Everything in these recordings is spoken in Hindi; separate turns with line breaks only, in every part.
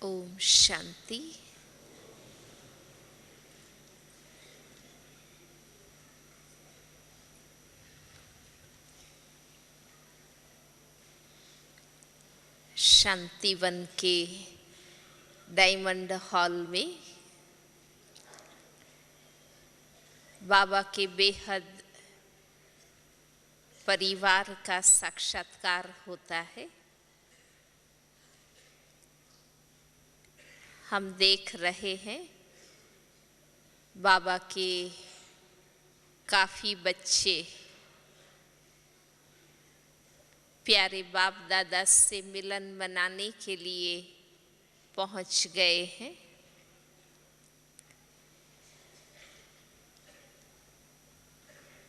ओम शांति। शांतिवन के डायमंड हॉल में बाबा के बेहद परिवार का साक्षात्कार होता है। हम देख रहे हैं बाबा के काफ़ी बच्चे प्यारे बाप दादा से मिलन मनाने के लिए पहुंच गए हैं।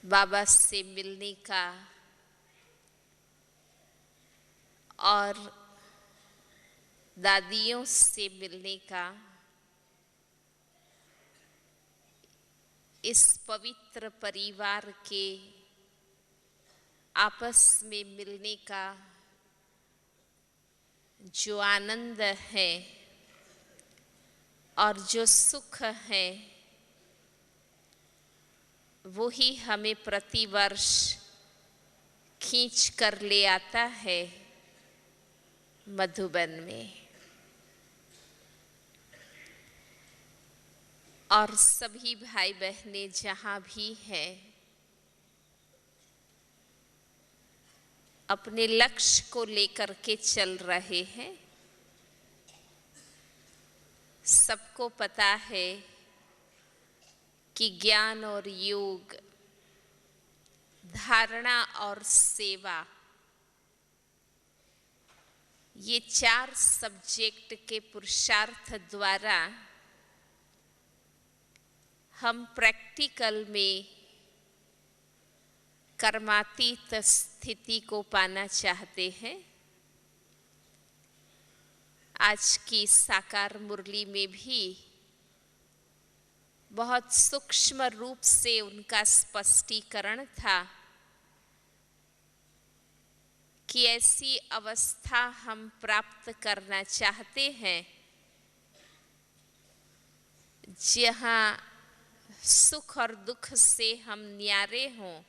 बाबा से मिलने का और दादियों से मिलने का इस पवित्र परिवार के आपस में मिलने का जो आनंद है और जो सुख है वो ही हमें प्रतिवर्ष खींच कर ले आता है मधुबन में। और सभी भाई बहनें जहाँ भी हैं अपने लक्ष्य को लेकर के चल रहे हैं। सबको पता है कि ज्ञान और योग, धारणा और सेवा, ये 4 सब्जेक्ट के पुरुषार्थ द्वारा हम प्रैक्टिकल में कर्मातीत स्थिति को पाना चाहते हैं। आज की साकार मुरली में भी बहुत सूक्ष्म रूप से उनका स्पष्टीकरण था कि ऐसी अवस्था हम प्राप्त करना चाहते हैं जहाँ सुख और दुख से हम न्यारे हों,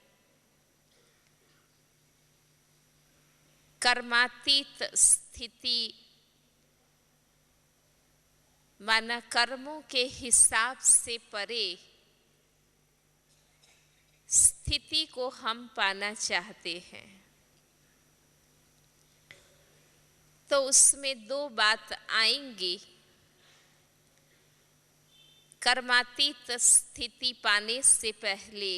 कर्मातीत स्थिति माना कर्मों के हिसाब से परे स्थिति को हम पाना चाहते हैं। तो उसमें 2 बात आएंगी। कर्मातीत स्थिति पाने से पहले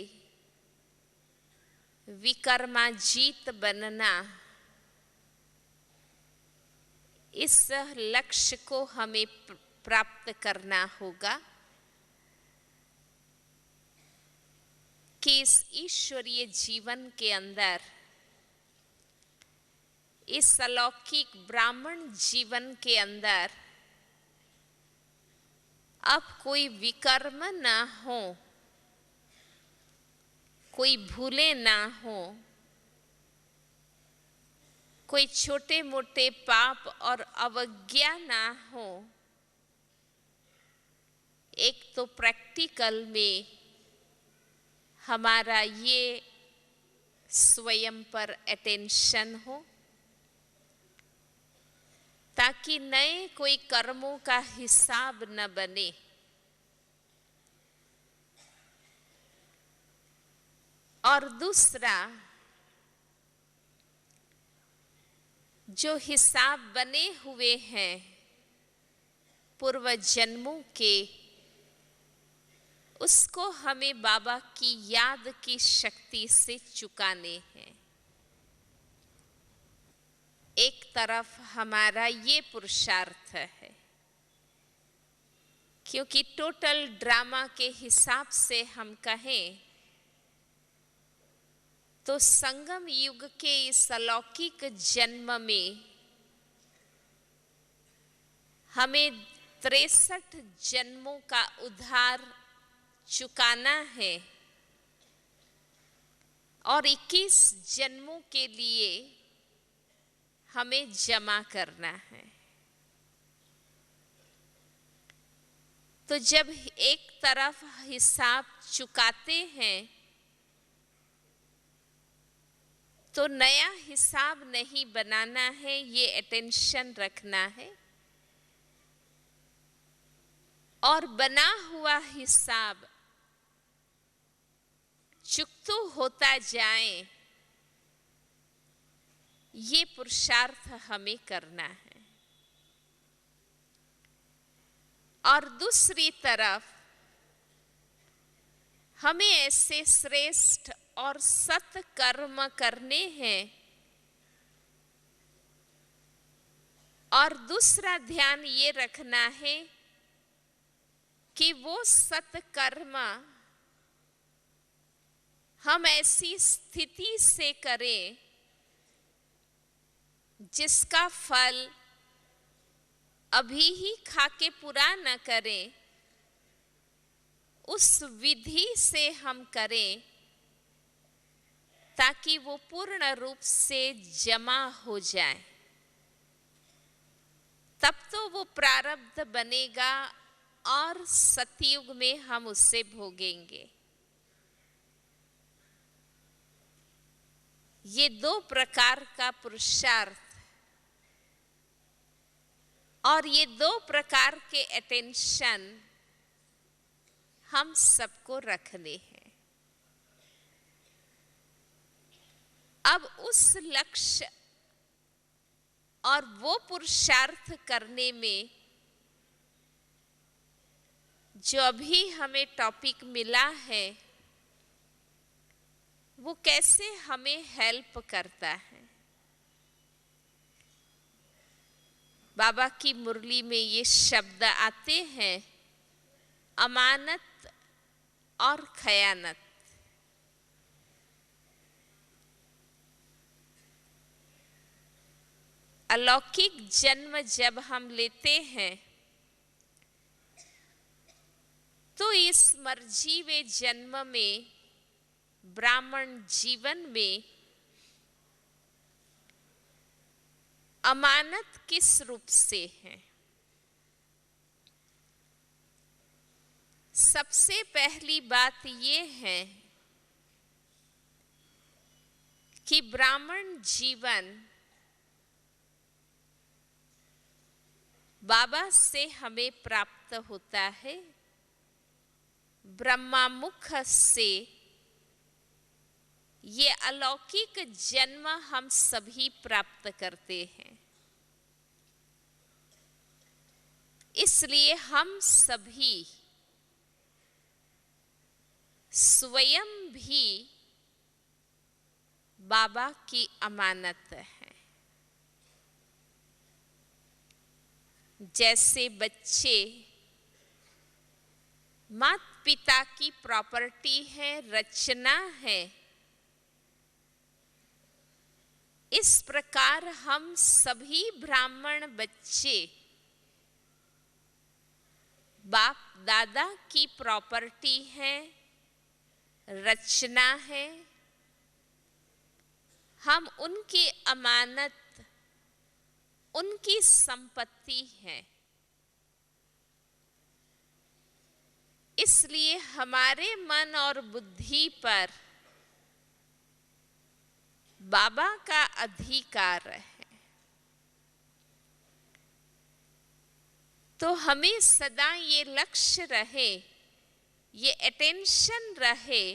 विकर्माजीत बनना, इस लक्ष्य को हमें प्राप्त करना होगा कि इस ईश्वरीय जीवन के अंदर, इस अलौकिक ब्राह्मण जीवन के अंदर अब कोई विकर्म ना हो, कोई भूले ना हो, कोई छोटे मोटे पाप और अवज्ञा ना हो। एक तो प्रैक्टिकल में हमारा ये स्वयं पर अटेंशन हो ताकि नए कोई कर्मों का हिसाब न बने। और दूसरा, जो हिसाब बने हुए हैं पूर्व जन्मों के, उसको हमें बाबा की याद की शक्ति से चुकाने हैं। एक तरफ हमारा ये पुरुषार्थ है क्योंकि टोटल ड्रामा के हिसाब से हम कहें तो संगम युग के इस अलौकिक जन्म में हमें 63 जन्मों का उधार चुकाना है और 21 जन्मों के लिए हमें जमा करना है। तो जब एक तरफ हिसाब चुकाते हैं तो नया हिसाब नहीं बनाना है, ये अटेंशन रखना है। और बना हुआ हिसाब चुकता होता जाए, ये पुरुषार्थ हमें करना है। और दूसरी तरफ हमें ऐसे श्रेष्ठ और सत कर्म करने हैं। और दूसरा ध्यान ये रखना है कि वो सत कर्म हम ऐसी स्थिति से करें जिसका फल अभी ही खाके पूरा न करें, उस विधि से हम करें ताकि वो पूर्ण रूप से जमा हो जाए। तब तो वो प्रारब्ध बनेगा और सतयुग में हम उससे भोगेंगे। ये दो प्रकार का पुरुषार्थ और ये दो प्रकार के अटेंशन हम सबको रखने हैं। अब उस लक्ष्य और वो पुरुषार्थ करने में जो अभी हमें टॉपिक मिला है, वो कैसे हमें हेल्प करता है। बाबा की मुरली में ये शब्द आते हैं, अमानत और खयानत। अलौकिक जन्म जब हम लेते हैं तो इस मर्जीवे जन्म में, ब्राह्मण जीवन में अमानत किस रूप से है। सबसे पहली बात ये है कि ब्राह्मण जीवन बाबा से हमें प्राप्त होता है, ब्रह्मा मुख से। ये अलौकिक जन्म हम सभी प्राप्त करते हैं। इसलिए हम सभी स्वयं भी बाबा की अमानत है। जैसे बच्चे माता पिता की प्रॉपर्टी है, रचना है, इस प्रकार हम सभी ब्राह्मण बच्चे बाप दादा की प्रॉपर्टी है, रचना है। हम उनकी अमानत, उनकी संपत्ति है। इसलिए हमारे मन और बुद्धि पर बाबा का अधिकार है। तो हमें सदा ये लक्ष्य रहे, ये अटेंशन रहे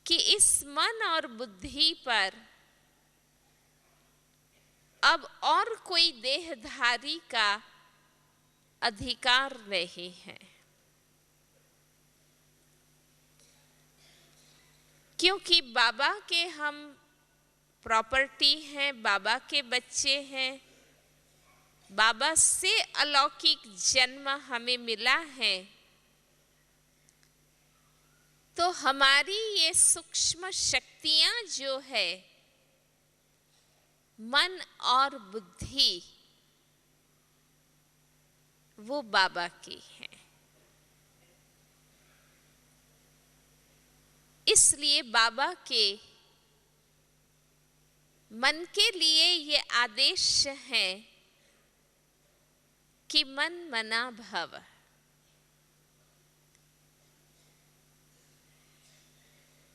कि इस मन और बुद्धि पर अब और कोई देहधारी का अधिकार नहीं है। क्योंकि बाबा के हम प्रॉपर्टी हैं, बाबा के बच्चे हैं, बाबा से अलौकिक जन्म हमें मिला है। तो हमारी ये सूक्ष्म शक्तियां जो है, मन और बुद्धि, वो बाबा की है। इसलिए बाबा के मन के लिए ये आदेश है कि मन मना भव।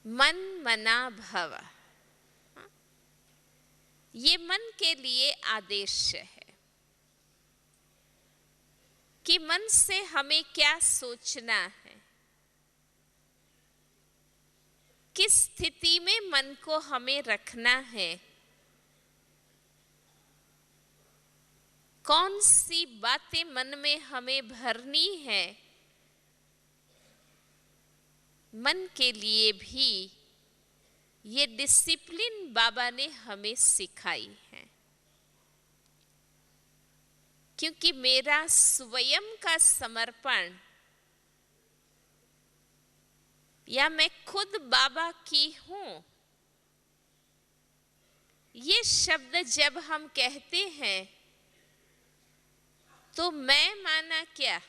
मन मना भव, ये मन के लिए आदेश है कि मन से हमें क्या सोचना है, किस स्थिति में मन को हमें रखना है, कौन सी बातें मन में हमें भरनी है। मन के लिए भी ये डिसिप्लिन बाबा ने हमें सिखाई है, क्योंकि मेरा स्वयं का समर्पण या मैं खुद बाबा की हूं, ये शब्द जब हम कहते हैं तो मैं माना क्या,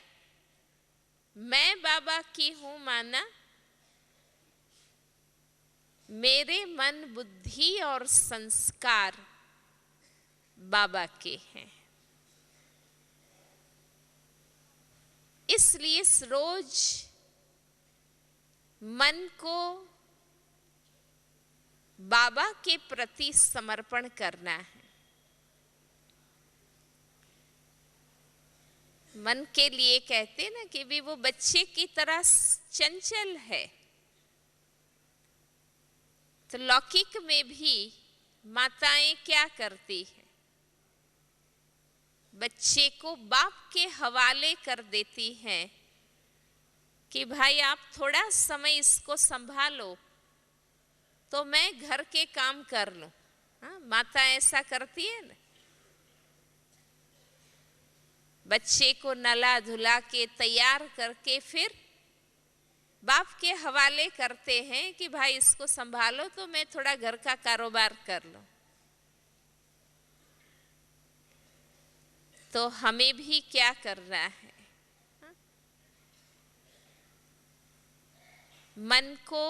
मैं बाबा की हूं माना, मेरे मन बुद्धि और संस्कार बाबा के हैं। इसलिए रोज मन को बाबा के प्रति समर्पण करना है। मन के लिए कहते ना कि भी वो बच्चे की तरह चंचल है, तो लौकिक में भी माताएं क्या करती हैं, बच्चे को बाप के हवाले कर देती हैं कि भाई आप थोड़ा समय इसको संभालो तो मैं घर के काम कर लूं। हाँ, माता ऐसा करती है ना, बच्चे को नला धुला के तैयार करके फिर बाप के हवाले करते हैं कि भाई इसको संभालो तो मैं थोड़ा घर का कारोबार कर लूं। तो हमें भी क्या करना है, मन को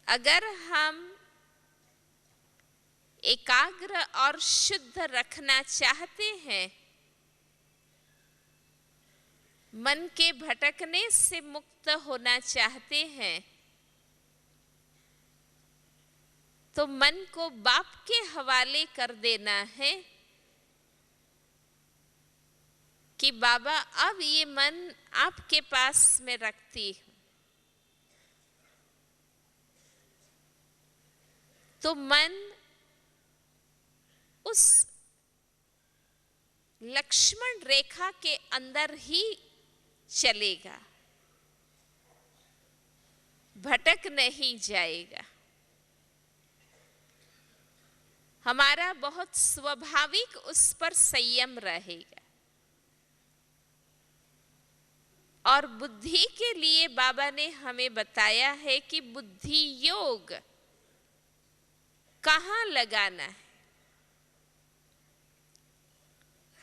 अगर हम एकाग्र और शुद्ध रखना चाहते हैं, मन के भटकने से मुक्त होना चाहते हैं, तो मन को बाप के हवाले कर देना है कि बाबा अब ये मन आपके पास में रखती हूं। तो मन उस लक्ष्मण रेखा के अंदर ही चलेगा, भटक नहीं जाएगा। हमारा बहुत स्वाभाविक उस पर संयम रहेगा। और बुद्धि के लिए बाबा ने हमें बताया है कि बुद्धि योग कहाँ लगाना है,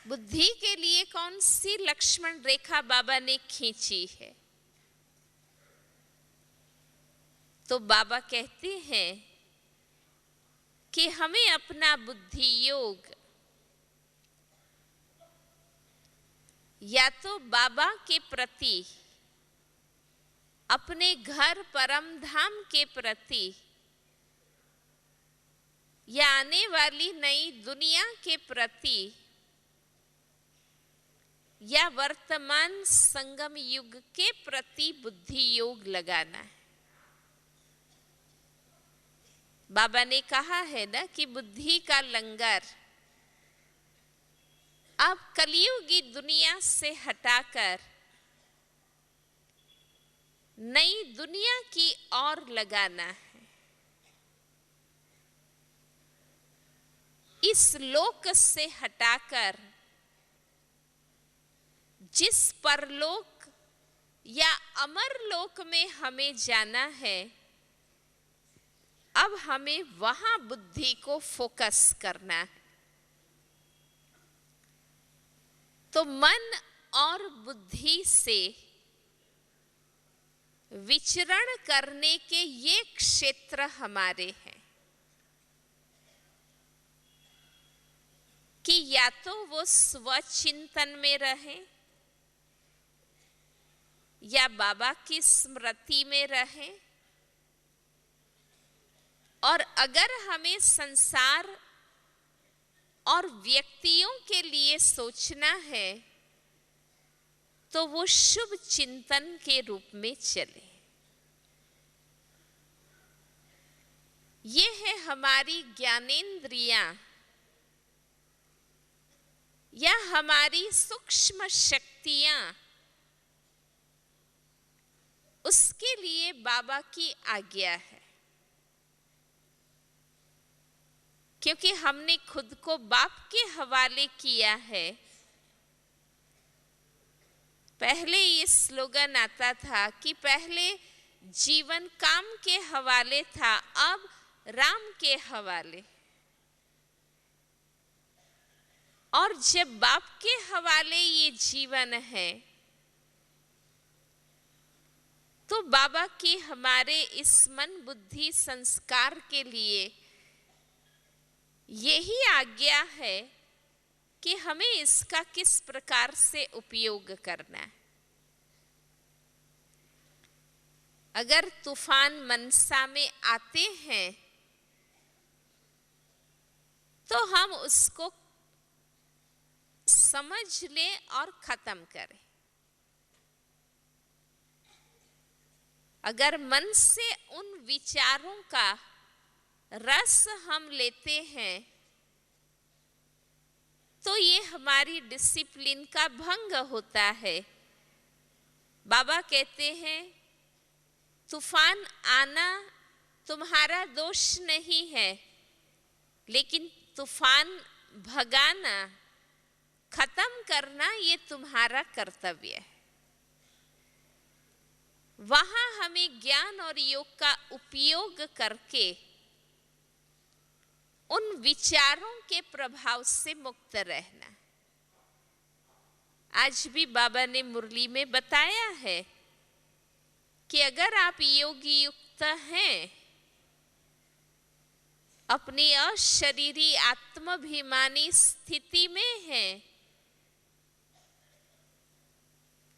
बुद्धि के लिए कौन सी लक्ष्मण रेखा बाबा ने खींची है। तो बाबा कहते हैं कि हमें अपना बुद्धि योग या तो बाबा के प्रति, अपने घर परम धाम के प्रति, या आने वाली नई दुनिया के प्रति, या वर्तमान संगम युग के प्रति बुद्धि योग लगाना है। बाबा ने कहा है ना कि बुद्धि का लंगर अब कलियुगी दुनिया से हटाकर नई दुनिया की ओर लगाना है। इस लोक से हटाकर जिस परलोक या अमर लोक में हमें जाना है, अब हमें वहां बुद्धि को फोकस करना है। तो मन और बुद्धि से विचरण करने के ये क्षेत्र हमारे हैं कि या तो वो स्वचिंतन में रहे या बाबा की स्मृति में रहे। और अगर हमें संसार और व्यक्तियों के लिए सोचना है तो वो शुभ चिंतन के रूप में चले। ये है हमारी ज्ञानेंद्रियां या हमारी सूक्ष्म शक्तियां, उसके लिए बाबा की आज्ञा है। क्योंकि हमने खुद को बाप के हवाले किया है। पहले ये स्लोगन आता था कि पहले जीवन काम के हवाले था, अब राम के हवाले। और जब बाप के हवाले ये जीवन है तो बाबा की हमारे इस मन बुद्धि संस्कार के लिए यही आज्ञा है कि हमें इसका किस प्रकार से उपयोग करना है। अगर तूफान मनसा में आते हैं तो हम उसको समझ लें और खत्म करें। अगर मन से उन विचारों का रस हम लेते हैं तो ये हमारी डिसिप्लिन का भंग होता है। बाबा कहते हैं तूफान आना तुम्हारा दोष नहीं है, लेकिन तूफान भगाना, खत्म करना ये तुम्हारा कर्तव्य है। वहां हमें ज्ञान और योग का उपयोग करके उन विचारों के प्रभाव से मुक्त रहना। आज भी बाबा ने मुरली में बताया है कि अगर आप योगी युक्त हैं, अपनी अशरीरी आत्माभिमानी स्थिति में हैं,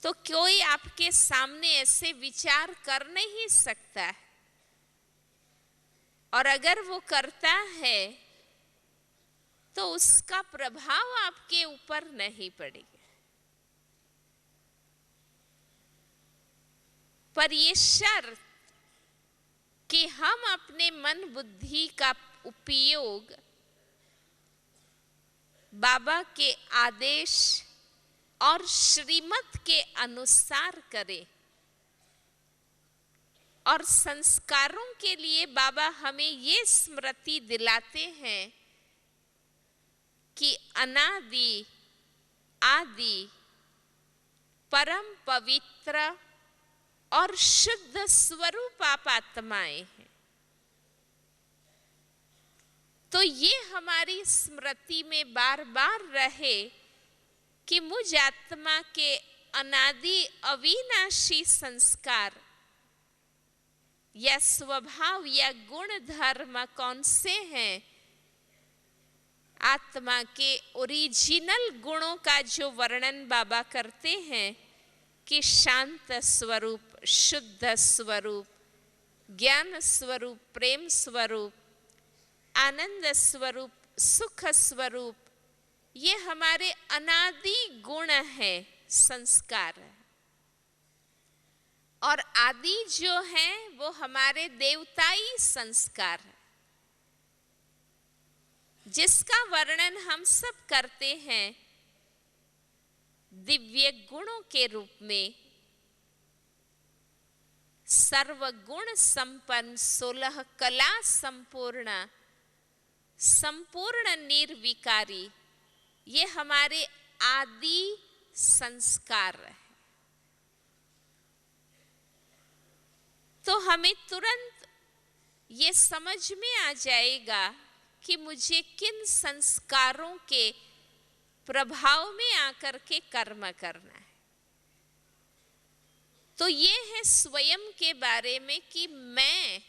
तो कोई आपके सामने ऐसे विचार कर नहीं सकता। और अगर वो करता है तो उसका प्रभाव आपके ऊपर नहीं पड़ेगा। पर ये शर्त कि हम अपने मन बुद्धि का उपयोग बाबा के आदेश और श्रीमत के अनुसार करें। और संस्कारों के लिए बाबा हमें ये स्मृति दिलाते हैं कि अनादि आदि परम पवित्र और शुद्ध स्वरूप आप आत्माएं हैं। तो ये हमारी स्मृति में बार बार रहे कि मुझ आत्मा के अनादि अविनाशी संस्कार या स्वभाव या गुण धर्म कौन से हैं। आत्मा के ओरिजिनल गुणों का जो वर्णन बाबा करते हैं कि शांत स्वरूप, शुद्ध स्वरूप, ज्ञान स्वरूप, प्रेम स्वरूप, आनंद स्वरूप, सुख स्वरूप, ये हमारे अनादि गुण हैं, संस्कार। और आदि जो हैं वो हमारे देवताई संस्कार, जिसका वर्णन हम सब करते हैं दिव्य गुणों के रूप में। सर्वगुण संपन्न, 16 कला संपूर्ण, संपूर्ण निर्विकारी, ये हमारे आदि संस्कार है। तो हमें तुरंत ये समझ में आ जाएगा कि मुझे किन संस्कारों के प्रभाव में आकर के कर्म करना है। तो ये है स्वयं के बारे में कि मैं,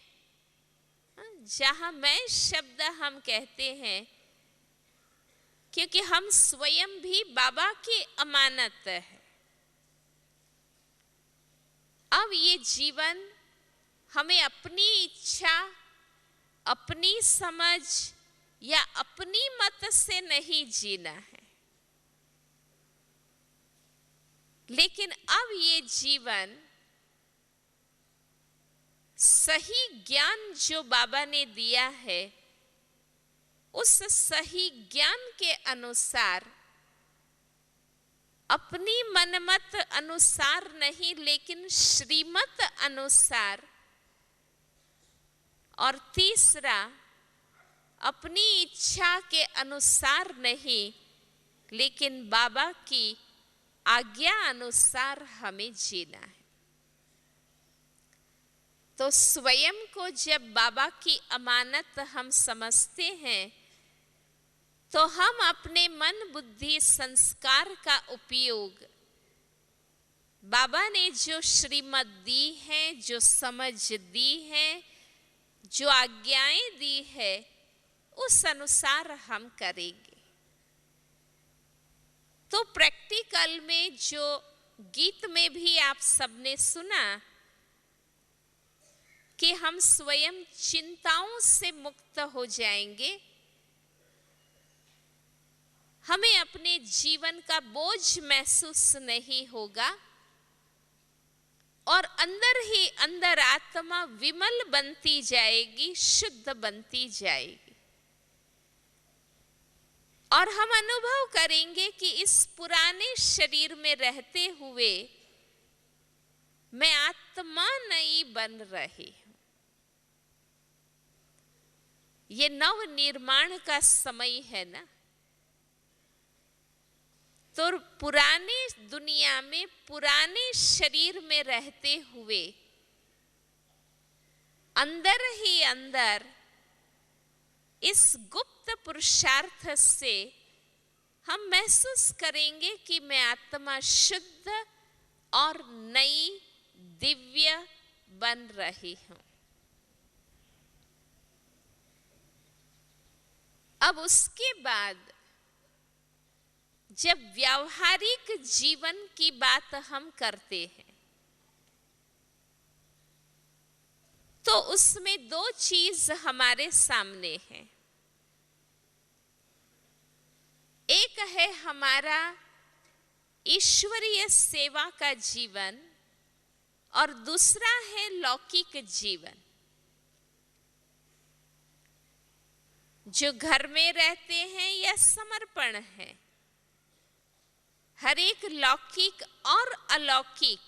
जहां मैं शब्द हम कहते हैं क्योंकि हम स्वयं भी बाबा की अमानत है। अब ये जीवन हमें अपनी इच्छा, अपनी समझ या अपनी मत से नहीं जीना है, लेकिन अब ये जीवन सही ज्ञान जो बाबा ने दिया है, उस सही ज्ञान के अनुसार, अपनी मनमत अनुसार नहीं लेकिन श्रीमत अनुसार, और तीसरा अपनी इच्छा के अनुसार नहीं लेकिन बाबा की आज्ञा अनुसार हमें जीना है। तो स्वयं को जब बाबा की अमानत हम समझते हैं, तो हम अपने मन बुद्धि संस्कार का उपयोग बाबा ने जो श्रीमत दी है, जो समझ दी है, जो आज्ञाएं दी है, उस अनुसार हम करेंगे। तो प्रैक्टिकल में जो गीत में भी आप सबने सुना कि हम स्वयं चिंताओं से मुक्त हो जाएंगे, हमें अपने जीवन का बोझ महसूस नहीं होगा और अंदर ही अंदर आत्मा विमल बनती जाएगी, शुद्ध बनती जाएगी। और हम अनुभव करेंगे कि इस पुराने शरीर में रहते हुए मैं आत्मा नहीं बन रही हूं। ये नव निर्माण का समय है ना। तो पुराने दुनिया में, पुराने शरीर में रहते हुए अंदर ही अंदर इस गुप्त पुरुषार्थ से हम महसूस करेंगे कि मैं आत्मा शुद्ध और नई दिव्य बन रही हूं। अब उसके बाद जब व्यावहारिक जीवन की बात हम करते हैं, तो उसमें दो चीज हमारे सामने है। एक है हमारा ईश्वरीय सेवा का जीवन और दूसरा है लौकिक जीवन। जो घर में रहते हैं या समर्पण है, हर एक लौकिक और अलौकिक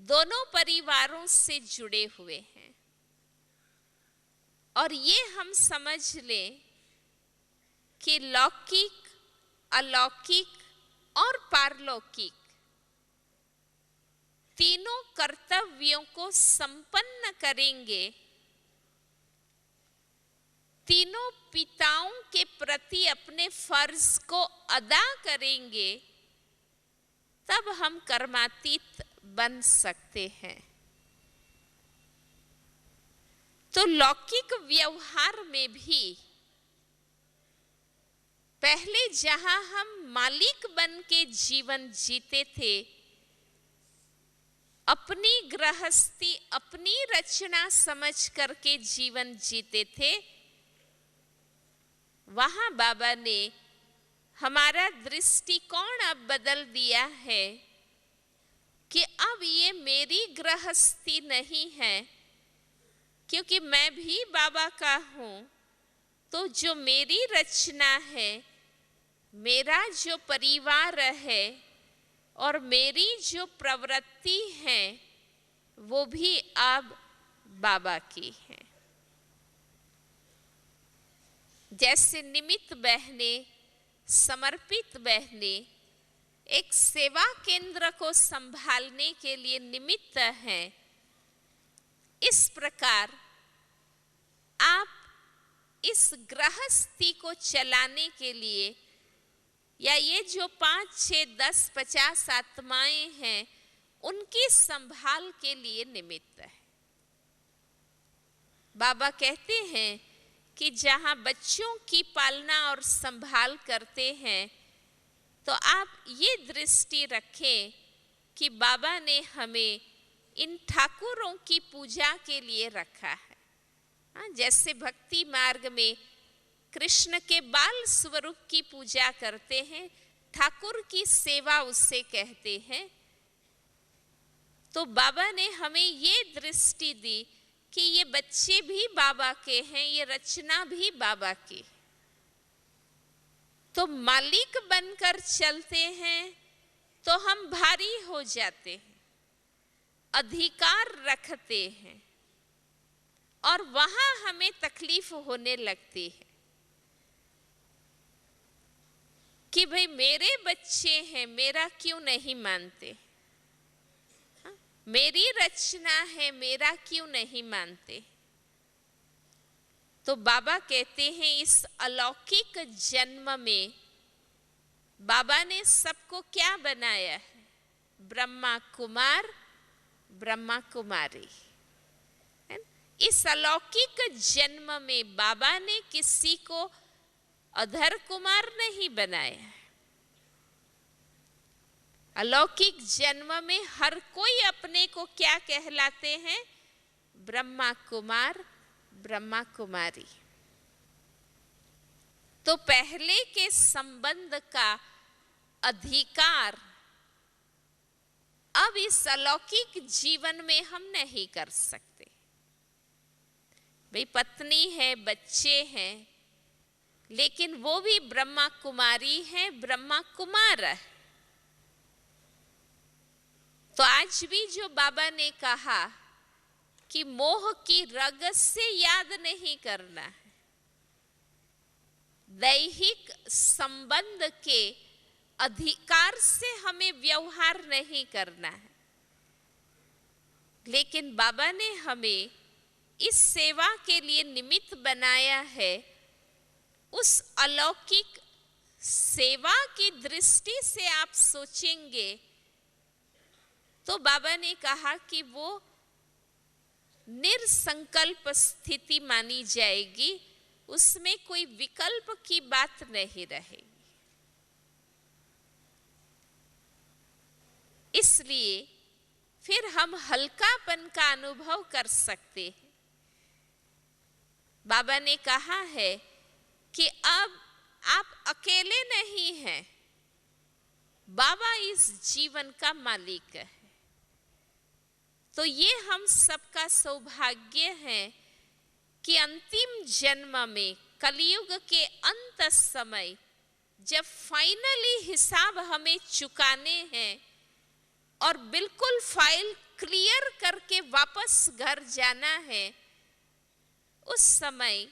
दोनों परिवारों से जुड़े हुए हैं। और ये हम समझ लें कि लौकिक, अलौकिक और पारलौकिक तीनों कर्तव्यों को संपन्न करेंगे, तीनों पिताओं के प्रति अपने फर्ज को अदा करेंगे, तब हम कर्मातीत बन सकते हैं। तो लौकिक व्यवहार में भी पहले जहां हम मालिक बन के जीवन जीते थे, अपनी गृहस्थी, अपनी रचना समझ करके जीवन जीते थे, वहां बाबा ने हमारा दृष्टिकोण अब बदल दिया है कि अब ये मेरी गृहस्थी नहीं है, क्योंकि मैं भी बाबा का हूं। तो जो मेरी रचना है, मेरा जो परिवार है और मेरी जो प्रवृत्ति है, वो भी अब बाबा की है। जैसे निमित्त बहनें, समर्पित बहनें एक सेवा केंद्र को संभालने के लिए निमित्त हैं, इस प्रकार आप इस गृहस्थी को चलाने के लिए, या ये जो 5, 6, 10, 50 आत्माएं हैं, उनकी संभाल के लिए निमित्त है। बाबा कहते हैं कि जहाँ बच्चों की पालना और संभाल करते हैं, तो आप ये दृष्टि रखें कि बाबा ने हमें इन ठाकुरों की पूजा के लिए रखा है। हाँ, जैसे भक्ति मार्ग में कृष्ण के बाल स्वरूप की पूजा करते हैं, ठाकुर की सेवा उससे कहते हैं, तो बाबा ने हमें ये दृष्टि दी कि ये बच्चे भी बाबा के हैं, ये रचना भी बाबा की। तो मालिक बनकर चलते हैं तो हम भारी हो जाते हैं, अधिकार रखते हैं और वहां हमें तकलीफ होने लगती है कि भाई मेरे बच्चे हैं, मेरा क्यों नहीं मानते, मेरी रचना है, मेरा क्यों नहीं मानते। तो बाबा कहते हैं इस अलौकिक जन्म में बाबा ने सबको क्या बनाया है? ब्रह्मा कुमार, ब्रह्मा कुमारी। इस अलौकिक जन्म में बाबा ने किसी को अधर कुमार नहीं बनाया। अलौकिक जन्म में हर कोई अपने को क्या कहलाते हैं? ब्रह्मा कुमार, ब्रह्मा कुमारी। तो पहले के संबंध का अधिकार अब इस अलौकिक जीवन में हम नहीं कर सकते। भाई पत्नी है, बच्चे हैं, लेकिन वो भी ब्रह्मा कुमारी है, ब्रह्मा कुमार है। तो आज भी जो बाबा ने कहा कि मोह की रग से याद नहीं करना है, दैहिक संबंध के अधिकार से हमें व्यवहार नहीं करना है, लेकिन बाबा ने हमें इस सेवा के लिए निमित्त बनाया है। उस अलौकिक सेवा की दृष्टि से आप सोचेंगे तो बाबा ने कहा कि वो निरसंकल्प स्थिति मानी जाएगी, उसमें कोई विकल्प की बात नहीं रहेगी। इसलिए फिर हम हल्कापन का अनुभव कर सकते हैं। बाबा ने कहा है कि अब आप अकेले नहीं हैं, बाबा इस जीवन का मालिक है। तो ये हम सबका सौभाग्य है कि अंतिम जन्म में कलयुग के अंत समय जब फाइनली हिसाब हमें चुकाने हैं और बिल्कुल फाइल क्लियर करके वापस घर जाना है, उस समय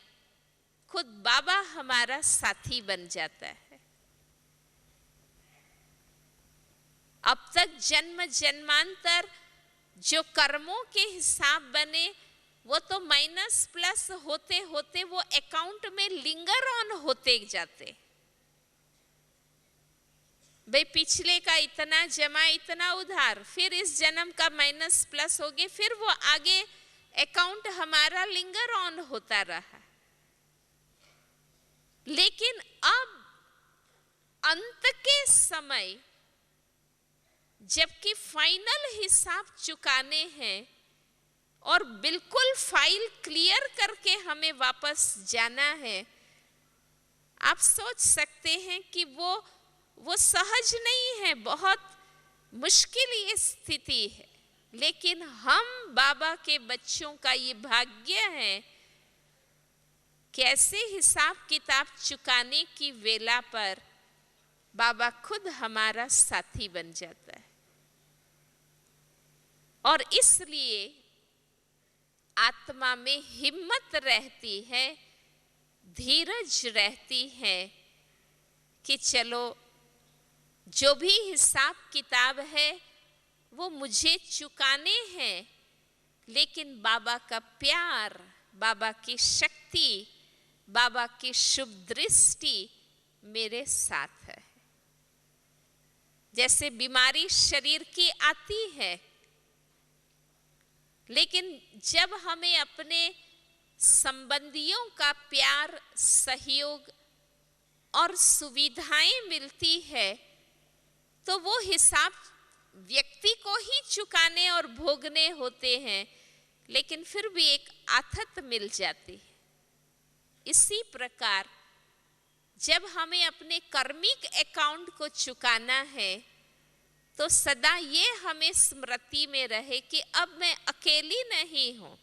खुद बाबा हमारा साथी बन जाता है। अब तक जन्म जन्मांतर जो कर्मों के हिसाब बने वो तो माइनस प्लस होते होते वो अकाउंट में लिंगर ऑन होते जाते। भाई पिछले का इतना जमा, इतना उधार, फिर इस जन्म का माइनस प्लस हो गए, फिर वो आगे अकाउंट हमारा लिंगर ऑन होता रहा। लेकिन अब अंत के समय जबकि फाइनल हिसाब चुकाने हैं और बिल्कुल फाइल क्लियर करके हमें वापस जाना है, आप सोच सकते हैं कि वो सहज नहीं है, बहुत मुश्किल ये स्थिति है। लेकिन हम बाबा के बच्चों का ये भाग्य है कि ऐसे हिसाब किताब चुकाने की वेला पर बाबा खुद हमारा साथी बन जाता है। और इसलिए आत्मा में हिम्मत रहती है, धीरज रहती है कि चलो जो भी हिसाब किताब है वो मुझे चुकाने हैं, लेकिन बाबा का प्यार, बाबा की शक्ति, बाबा की शुभ दृष्टि मेरे साथ है। जैसे बीमारी शरीर की आती है, लेकिन जब हमें अपने संबंधियों का प्यार, सहयोग और सुविधाएं मिलती है, तो वो हिसाब व्यक्ति को ही चुकाने और भोगने होते हैं, लेकिन फिर भी एक आथत मिल जाती है। इसी प्रकार जब हमें अपने कर्मिक अकाउंट को चुकाना है, तो सदा ये हमें स्मृति में रहे कि अब मैं अकेली नहीं हूं,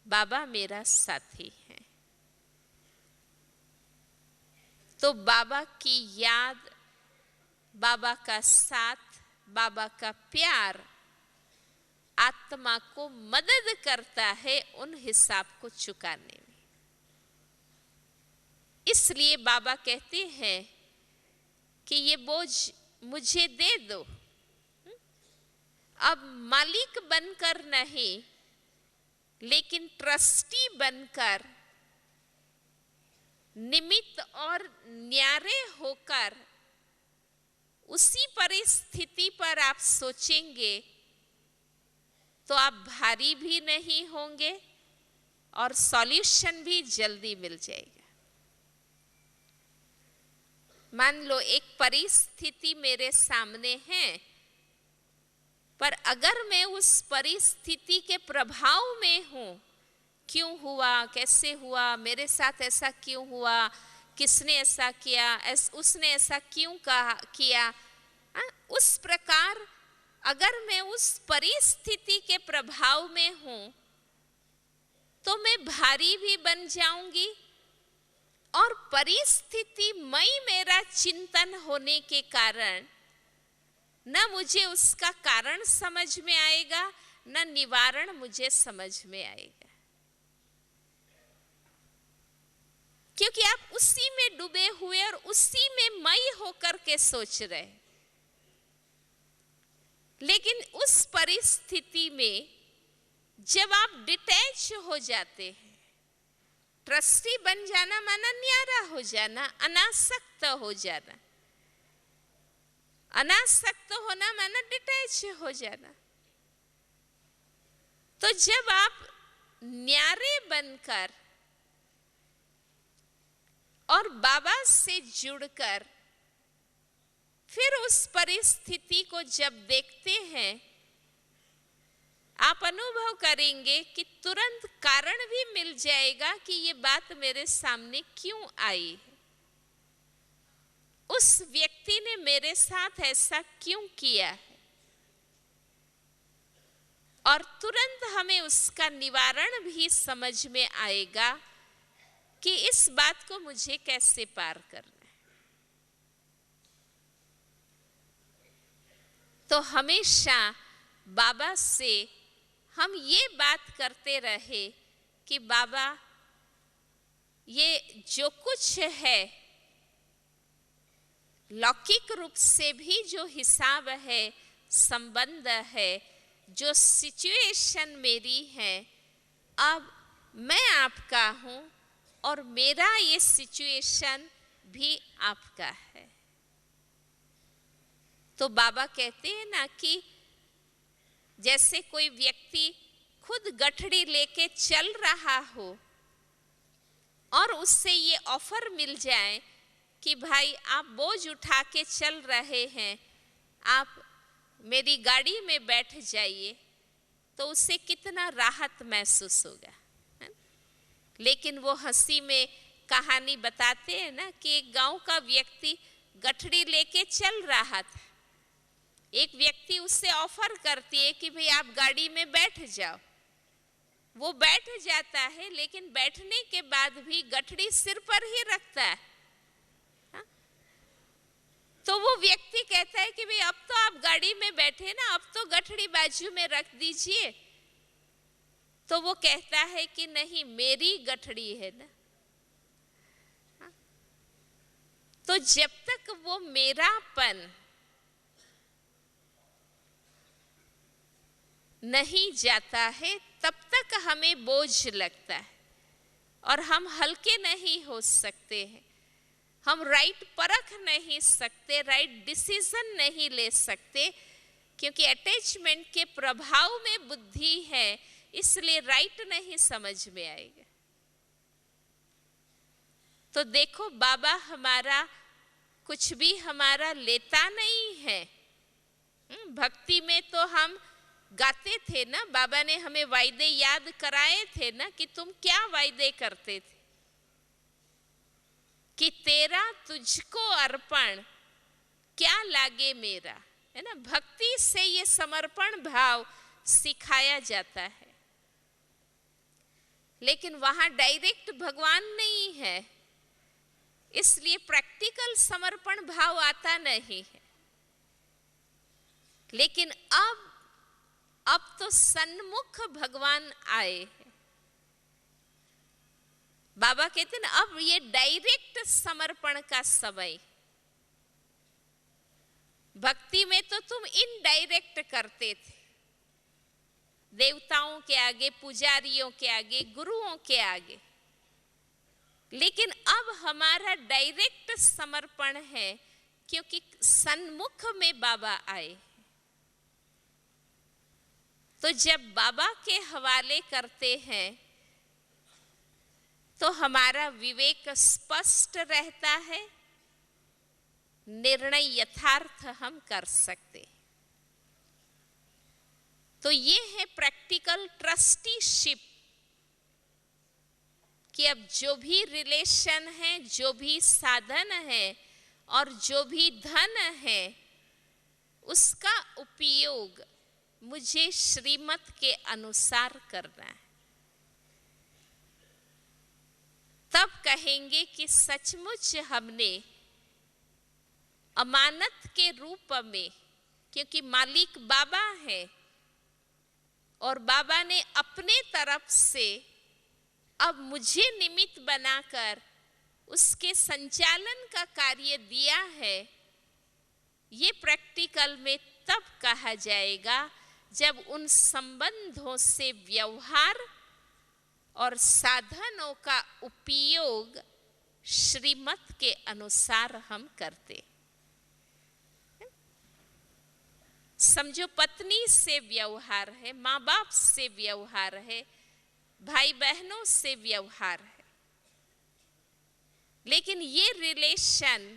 बाबा मेरा साथी है। तो बाबा की याद, बाबा का साथ, बाबा का प्यार आत्मा को मदद करता है उन हिसाब को चुकाने में। इसलिए बाबा कहते हैं कि ये बोझ मुझे दे दो, अब मालिक बनकर नहीं, लेकिन ट्रस्टी बनकर, निमित्त और न्यारे होकर उसी परिस्थिति पर आप सोचेंगे तो आप भारी भी नहीं होंगे और सॉल्यूशन भी जल्दी मिल जाएगा। मान लो एक परिस्थिति मेरे सामने है, पर अगर मैं उस परिस्थिति के प्रभाव में हूं, क्यों हुआ, कैसे हुआ, मेरे साथ ऐसा क्यों हुआ, किसने ऐसा किया, उसने ऐसा क्यों किया, उस प्रकार अगर मैं उस परिस्थिति के प्रभाव में हूं, तो मैं भारी भी बन जाऊंगी और परिस्थिति मई मेरा चिंतन होने के कारण न मुझे उसका कारण समझ में आएगा, न निवारण मुझे समझ में आएगा, क्योंकि आप उसी में डूबे हुए और उसी में मई होकर के सोच रहे। लेकिन उस परिस्थिति में जब आप डिटैच हो जाते हैं, ट्रस्टी बन जाना माना न्यारा हो जाना, अनासक्त हो जाना, अनासक्त होना माना डिटैच हो जाना। तो जब आप न्यारे बनकर और बाबा से जुड़कर फिर उस परिस्थिति को जब देखते हैं, आप अनुभव करेंगे कि तुरंत कारण भी मिल जाएगा कि ये बात मेरे सामने क्यों आई है, उस व्यक्ति ने मेरे साथ ऐसा क्यों किया है, और तुरंत हमें उसका निवारण भी समझ में आएगा कि इस बात को मुझे कैसे पार करना है। तो हमेशा बाबा से हम ये बात करते रहे कि बाबा, ये जो कुछ है लौकिक रूप से भी जो हिसाब है, संबंध है, जो सिचुएशन मेरी है, अब मैं आपका हूं और मेरा ये सिचुएशन भी आपका है। तो बाबा कहते हैं ना कि जैसे कोई व्यक्ति खुद गठड़ी लेके चल रहा हो और उससे ये ऑफर मिल जाए कि भाई आप बोझ उठा के चल रहे हैं, आप मेरी गाड़ी में बैठ जाइए, तो उससे कितना राहत महसूस होगा। लेकिन वो हंसी में कहानी बताते हैं ना कि एक गांव का व्यक्ति गठड़ी लेके चल रहा था, एक व्यक्ति उससे ऑफर करती है कि भाई आप गाड़ी में बैठ जाओ, वो बैठ जाता है, लेकिन बैठने के बाद भी गठड़ी सिर पर ही रखता है। तो वो व्यक्ति कहता है कि भाई अब तो आप गाड़ी में बैठे ना, अब तो गठड़ी बाजू में रख दीजिए। तो वो कहता है कि नहीं, मेरी गठड़ी है ना। तो जब तक वो मेरापन नहीं जाता है, तब तक हमें बोझ लगता है और हम हल्के नहीं हो सकते हैं, हम राइट परख नहीं सकते, राइट डिसीजन नहीं ले सकते, क्योंकि अटैचमेंट के प्रभाव में बुद्धि है, इसलिए राइट नहीं समझ में आएगा। तो देखो बाबा हमारा कुछ भी हमारा लेता नहीं है। भक्ति में तो हम गाते थे ना, बाबा ने हमें वायदे याद कराए थे ना कि तुम क्या वायदे करते थे कि तेरा तुझको अर्पण क्या लागे मेरा, है ना। भक्ति से ये समर्पण भाव सिखाया जाता है, लेकिन वहां डायरेक्ट भगवान नहीं है, इसलिए प्रैक्टिकल समर्पण भाव आता नहीं है। लेकिन अब तो सन्मुख भगवान आए हैं। बाबा कहते ना अब ये डायरेक्ट समर्पण का समय। भक्ति में तो तुम इनडायरेक्ट करते थे, देवताओं के आगे, पुजारियों के आगे, गुरुओं के आगे, लेकिन अब हमारा डायरेक्ट समर्पण है क्योंकि सन्मुख में बाबा आए। तो जब बाबा के हवाले करते हैं तो हमारा विवेक स्पष्ट रहता है, निर्णय यथार्थ हम कर सकते। तो ये है प्रैक्टिकल ट्रस्टीशिप कि अब जो भी रिलेशन है, जो भी साधन है और जो भी धन है, उसका उपयोग मुझे श्रीमत के अनुसार करना है। तब कहेंगे कि सचमुच हमने अमानत के रूप में, क्योंकि मालिक बाबा है और बाबा ने अपने तरफ से अब मुझे निमित्त बनाकर उसके संचालन का कार्य दिया है। ये प्रैक्टिकल में तब कहा जाएगा जब उन संबंधों से व्यवहार और साधनों का उपयोग श्रीमत के अनुसार हम करते। समझो पत्नी से व्यवहार है, माँ बाप से व्यवहार है, भाई बहनों से व्यवहार है, लेकिन ये रिलेशन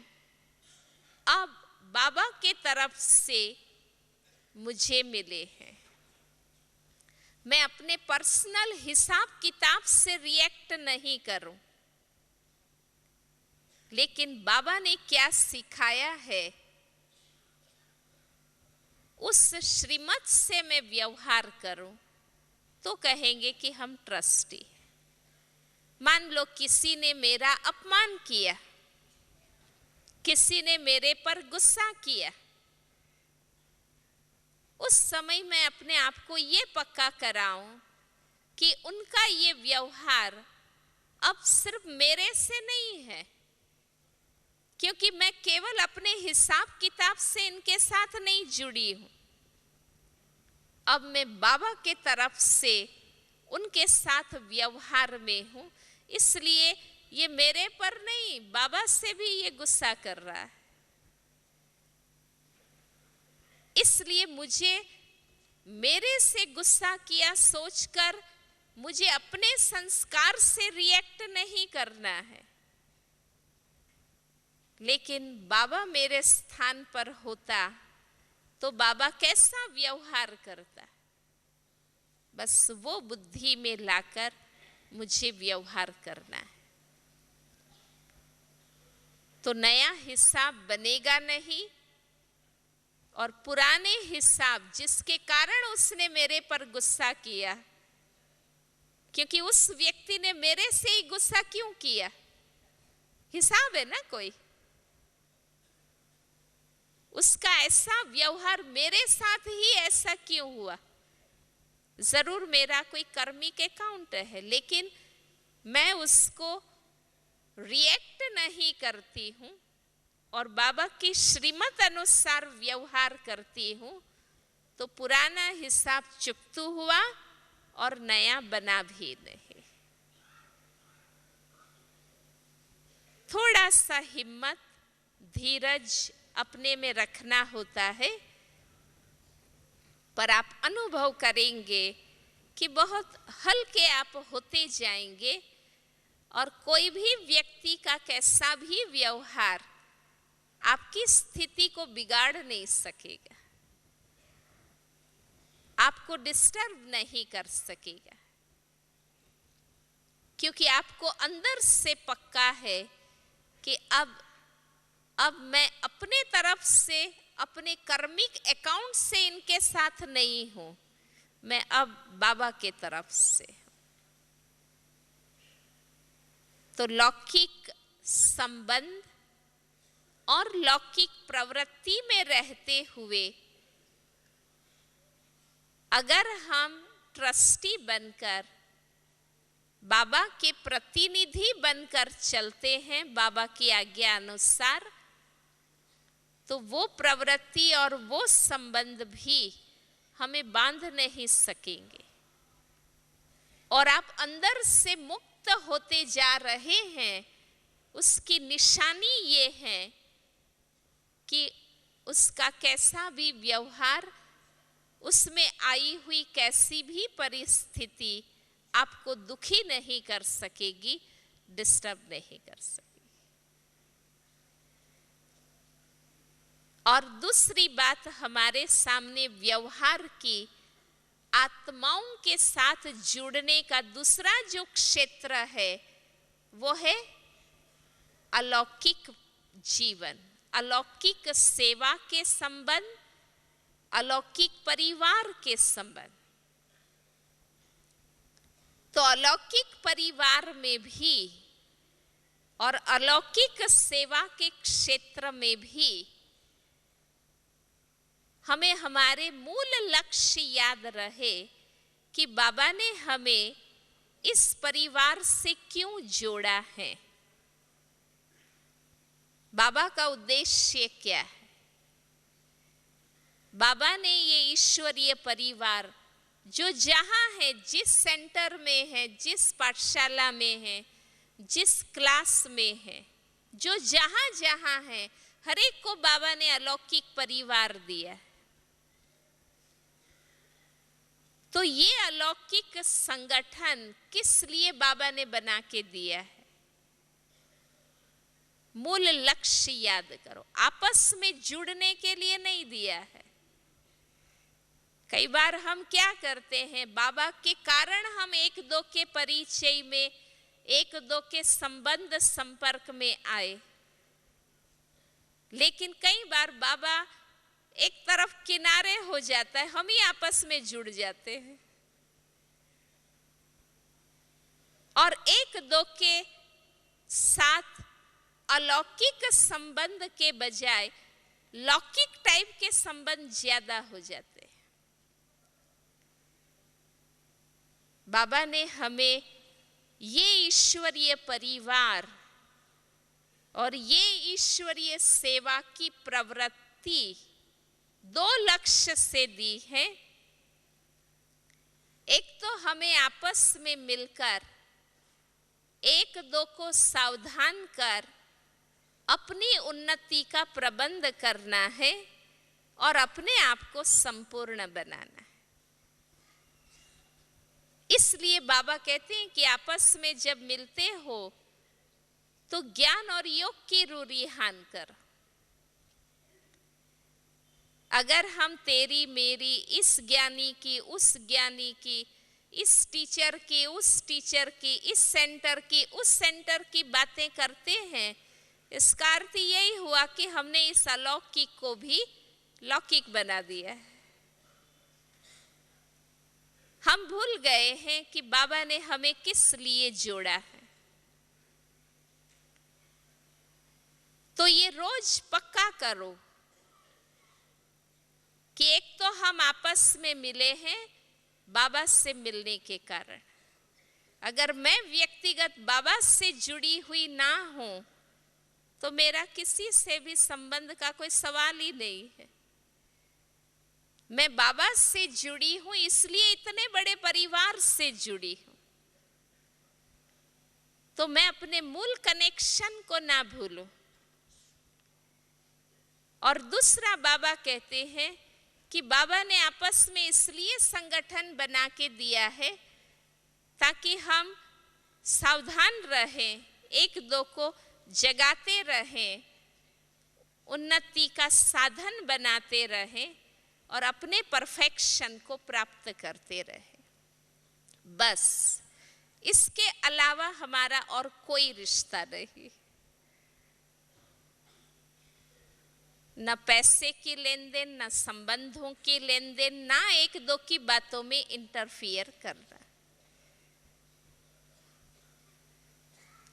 अब बाबा के तरफ से मुझे मिले हैं। मैं अपने पर्सनल हिसाब किताब से रिएक्ट नहीं करूं, लेकिन बाबा ने क्या सिखाया है उस श्रीमत से मैं व्यवहार करूं, तो कहेंगे कि हम ट्रस्टी। मान लो किसी ने मेरा अपमान किया, किसी ने मेरे पर गुस्सा किया, उस समय मैं अपने आप को ये पक्का कराऊं कि उनका ये व्यवहार अब सिर्फ मेरे से नहीं है, क्योंकि मैं केवल अपने हिसाब किताब से इनके साथ नहीं जुड़ी हूं। अब मैं बाबा के तरफ से उनके साथ व्यवहार में हूं, इसलिए ये मेरे पर नहीं, बाबा से भी ये गुस्सा कर रहा है। इसलिए मुझे मेरे से गुस्सा किया सोचकर मुझे अपने संस्कार से रिएक्ट नहीं करना है, लेकिन बाबा मेरे स्थान पर होता तो बाबा कैसा व्यवहार करता, बस वो बुद्धि में लाकर मुझे व्यवहार करना है। तो नया हिसाब बनेगा नहीं, और पुराने हिसाब जिसके कारण उसने मेरे पर गुस्सा किया, क्योंकि उस व्यक्ति ने मेरे से ही गुस्सा क्यों किया, हिसाब है ना कोई, उसका ऐसा व्यवहार मेरे साथ ही ऐसा क्यों हुआ। जरूर मेरा कोई कर्मिक अकाउंट है, लेकिन मैं उसको रिएक्ट नहीं करती हूं और बाबा की श्रीमत अनुसार व्यवहार करती हूं, तो पुराना हिसाब चुकता हुआ और नया बना भी नहीं। थोड़ा सा हिम्मत, धीरज अपने में रखना होता है, पर आप अनुभव करेंगे कि बहुत हल्के आप होते जाएंगे और कोई भी व्यक्ति का कैसा भी व्यवहार आपकी स्थिति को बिगाड़ नहीं सकेगा, आपको डिस्टर्ब नहीं कर सकेगा, क्योंकि आपको अंदर से पक्का है कि अब मैं अपने तरफ से, अपने कर्मिक अकाउंट से इनके साथ नहीं हूं, मैं अब बाबा के तरफ से। तो लौकिक संबंध और लौकिक प्रवृत्ति में रहते हुए अगर हम ट्रस्टी बनकर, बाबा के प्रतिनिधि बनकर चलते हैं बाबा की आज्ञा अनुसार, तो वो प्रवृत्ति और वो संबंध भी हमें बांध नहीं सकेंगे और आप अंदर से मुक्त होते जा रहे हैं। उसकी निशानी ये है कि उसका कैसा भी व्यवहार, उसमें आई हुई कैसी भी परिस्थिति आपको दुखी नहीं कर सकेगी, डिस्टर्ब नहीं कर सकेगी। और दूसरी बात, हमारे सामने व्यवहार की आत्माओं के साथ जुड़ने का दूसरा जो क्षेत्र है वो है अलौकिक जीवन, अलौकिक सेवा के संबंध, अलौकिक परिवार के संबंध। तो अलौकिक परिवार में भी और अलौकिक सेवा के क्षेत्र में भी हमें हमारे मूल लक्ष्य याद रहे कि बाबा ने हमें इस परिवार से क्यों जोड़ा है, बाबा का उद्देश्य क्या है। बाबा ने ये ईश्वरीय परिवार जो जहां है, जिस सेंटर में है, जिस पाठशाला में है, जिस क्लास में है, जो जहां जहां है, हर एक को बाबा ने अलौकिक परिवार दिया। तो ये अलौकिक संगठन किस लिए बाबा ने बना के दिया है, मूल लक्ष्य याद करो। आपस में जुड़ने के लिए नहीं दिया है। कई बार हम क्या करते हैं, बाबा के कारण हम एक दो के परिचय में, एक दो के संबंध संपर्क में आए, लेकिन कई बार बाबा एक तरफ किनारे हो जाता है, हम ही आपस में जुड़ जाते हैं और एक दो के साथ अलौकिक संबंध के बजाय लौकिक टाइप के संबंध ज्यादा हो जाते हैं। बाबा ने हमें ये ईश्वरीय परिवार और ये ईश्वरीय सेवा की प्रवृत्ति दो लक्ष्य से दी है। एक तो हमें आपस में मिलकर एक दो को सावधान कर अपनी उन्नति का प्रबंध करना है और अपने आप को संपूर्ण बनाना है। इसलिए बाबा कहते हैं कि आपस में जब मिलते हो तो ज्ञान और योग की रूरिहान करो। अगर हम तेरी मेरी, इस ज्ञानी की, उस ज्ञानी की, इस टीचर की, उस टीचर की, इस सेंटर की, उस सेंटर की बातें करते हैं, इसका अर्थ यही हुआ कि हमने इस अलौकिक को भी लौकिक बना दिया है। हम भूल गए हैं कि बाबा ने हमें किस लिए जोड़ा है। तो ये रोज पक्का करो कि एक तो हम आपस में मिले हैं बाबा से मिलने के कारण। अगर मैं व्यक्तिगत बाबा से जुड़ी हुई ना हूं तो मेरा किसी से भी संबंध का कोई सवाल ही नहीं है। मैं बाबा से जुड़ी हूं, इसलिए इतने बड़े परिवार से जुड़ी हूं। तो मैं अपने मूल कनेक्शन को ना भूलूं। और दूसरा, बाबा कहते हैं कि बाबा ने आपस में इसलिए संगठन बना के दिया है ताकि हम सावधान रहें, एक दो को जगाते रहें, उन्नति का साधन बनाते रहें और अपने परफेक्शन को प्राप्त करते रहें। बस इसके अलावा हमारा और कोई रिश्ता नहीं। न पैसे की लेन देन, न संबंधों की लेन देन, ना एक दो की बातों में इंटरफियर करना।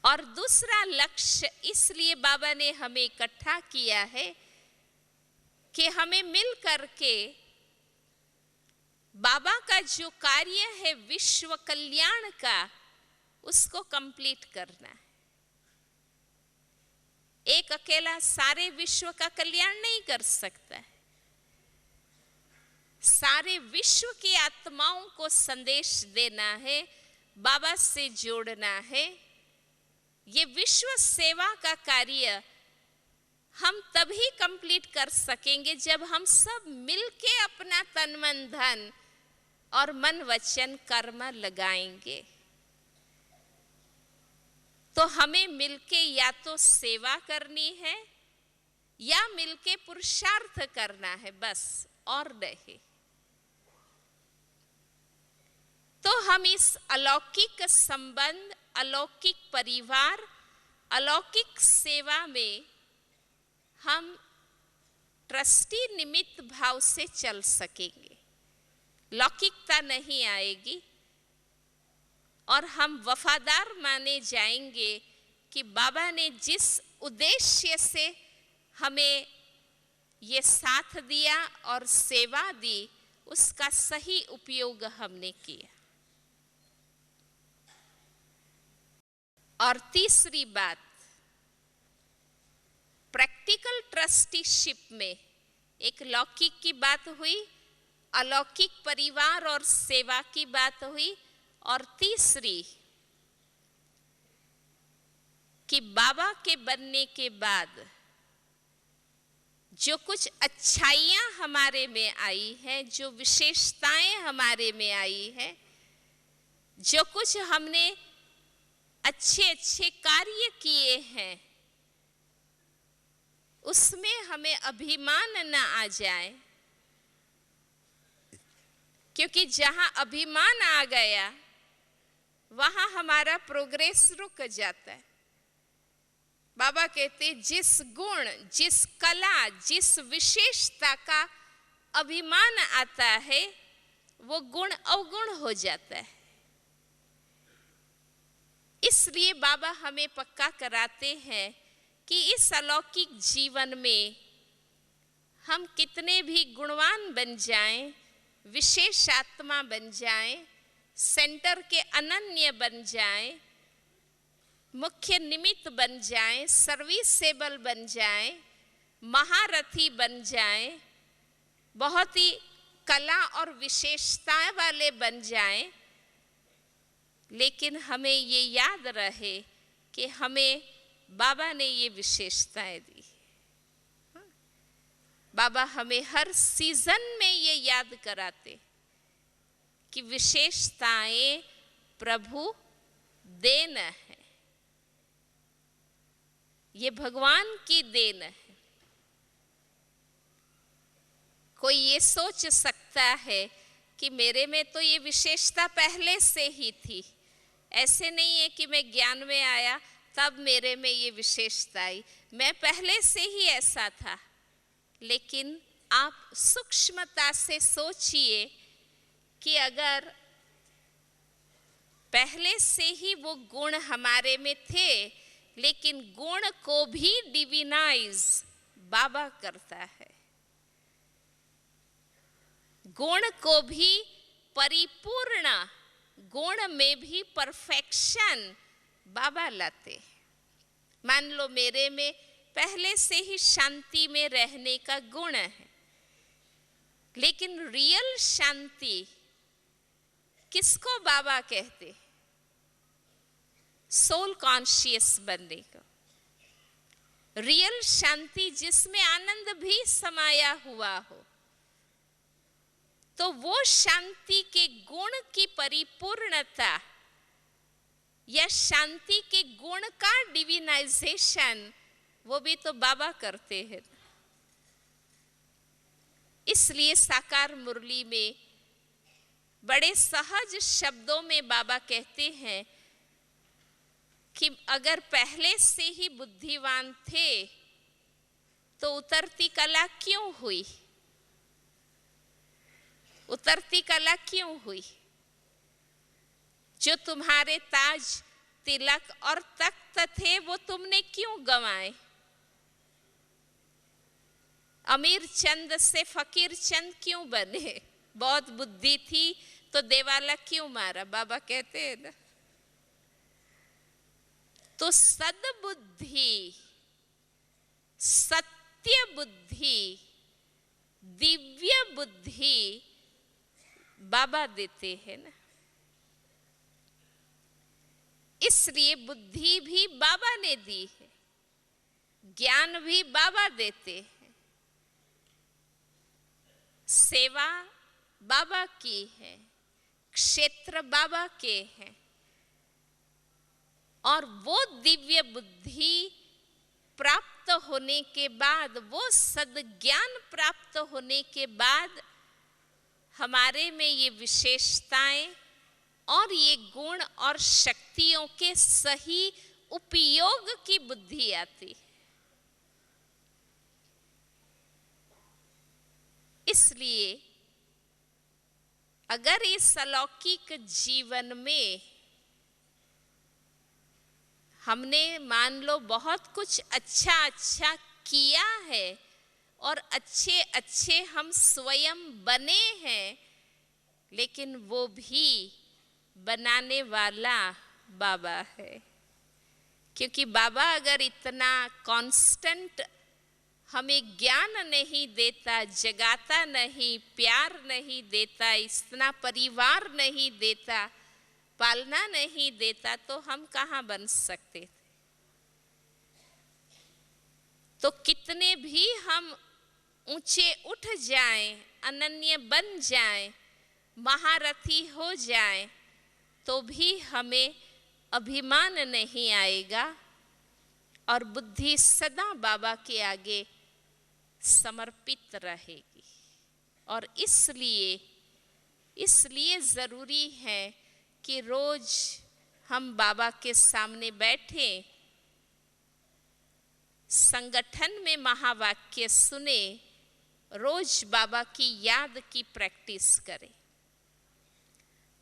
और दूसरा लक्ष्य इसलिए बाबा ने हमें इकट्ठा किया है कि हमें मिल करके बाबा का जो कार्य है विश्व कल्याण का, उसको कंप्लीट करना है। एक अकेला सारे विश्व का कल्याण नहीं कर सकता है। सारे विश्व की आत्माओं को संदेश देना है, बाबा से जोड़ना है। ये विश्व सेवा का कार्य हम तभी कंप्लीट कर सकेंगे जब हम सब मिलके अपना तन मन धन और मन वचन कर्म लगाएंगे। तो हमें मिलके या तो सेवा करनी है या मिलके पुरुषार्थ करना है, बस और नहीं। तो हम इस अलौकिक संबंध, अलौकिक परिवार, अलौकिक सेवा में हम ट्रस्टी निमित्त भाव से चल सकेंगे। लौकिकता नहीं आएगी और हम वफादार माने जाएंगे कि बाबा ने जिस उद्देश्य से हमें ये साथ दिया और सेवा दी, उसका सही उपयोग हमने किया। और तीसरी बात, प्रैक्टिकल ट्रस्टीशिप में एक लौकिक की बात हुई, अलौकिक परिवार और सेवा की बात हुई, और तीसरी कि बाबा के बनने के बाद जो कुछ अच्छाइयाँ हमारे में आई हैं, जो विशेषताएं हमारे में आई हैं, जो कुछ हमने अच्छे अच्छे कार्य किए हैं, उसमें हमें अभिमान न आ जाए, क्योंकि जहां अभिमान आ गया वहां हमारा प्रोग्रेस रुक जाता है। बाबा कहते जिस गुण, जिस कला, जिस विशेषता का अभिमान आता है वो गुण अवगुण हो जाता है। इसलिए बाबा हमें पक्का कराते हैं कि इस अलौकिक जीवन में हम कितने भी गुणवान बन जाएं, विशेष आत्मा बन जाएं, सेंटर के अनन्य बन जाएं, मुख्य निमित्त बन जाएं, सर्विसेबल बन जाएं, महारथी बन जाएं, बहुत ही कला और विशेषता वाले बन जाएं, लेकिन हमें ये याद रहे कि हमें बाबा ने ये विशेषताएं दी। बाबा हमें हर सीजन में ये याद कराते कि विशेषताएं प्रभु देन है, ये भगवान की देन है। कोई ये सोच सकता है कि मेरे में तो ये विशेषता पहले से ही थी, ऐसे नहीं है कि मैं ज्ञान में आया तब मेरे में ये विशेषता आई, मैं पहले से ही ऐसा था। लेकिन आप सूक्ष्मता से सोचिए कि अगर पहले से ही वो गुण हमारे में थे, लेकिन गुण को भी डिविनाइज बाबा करता है, गुण को भी परिपूर्ण, गुण में भी परफेक्शन बाबा लाते। मान लो मेरे में पहले से ही शांति में रहने का गुण है, लेकिन रियल शांति किसको बाबा कहते? सोल कॉन्शियस बनने को। रियल शांति जिसमें आनंद भी समाया हुआ हो, तो वो शांति के गुण की परिपूर्णता या शांति के गुण का डिविनाइजेशन वो भी तो बाबा करते हैं। इसलिए साकार मुरली में बड़े सहज शब्दों में बाबा कहते हैं कि अगर पहले से ही बुद्धिवान थे तो उतरती कला क्यों हुई? उतरती कला क्यों हुई? जो तुम्हारे ताज, तिलक और तख्त थे वो तुमने क्यों गंवाए? अमीर चंद से फकीर चंद क्यों बने? बहुत बुद्धि थी तो देवाला क्यों मारा? बाबा कहते हैं ना। तो सद्बुद्धि, सत्य बुद्धि, दिव्य बुद्धि बाबा देते हैं ना। इसलिए बुद्धि भी बाबा ने दी है, ज्ञान भी बाबा देते हैं, सेवा बाबा की है, क्षेत्र बाबा के हैं। और वो दिव्य बुद्धि प्राप्त होने के बाद, वो सद्ज्ञान प्राप्त होने के बाद हमारे में ये विशेषताएं और ये गुण और शक्तियों के सही उपयोग की बुद्धि आती है। इसलिए अगर इस अलौकिक जीवन में हमने मान लो बहुत कुछ अच्छा किया है और अच्छे हम स्वयं बने हैं, लेकिन वो भी बनाने वाला बाबा है। क्योंकि बाबा अगर इतना कांस्टेंट हमें ज्ञान नहीं देता, जगाता नहीं, प्यार नहीं देता, इतना परिवार नहीं देता, पालना नहीं देता, तो हम कहाँ बन सकते थे? तो कितने भी हम ऊंचे उठ जाएं, अनन्य बन जाएं, महारथी हो जाएं, तो भी हमें अभिमान नहीं आएगा और बुद्धि सदा बाबा के आगे समर्पित रहेगी। और इसलिए ज़रूरी है कि रोज हम बाबा के सामने बैठे, संगठन में महावाक्य सुने, रोज बाबा की याद की प्रैक्टिस करें।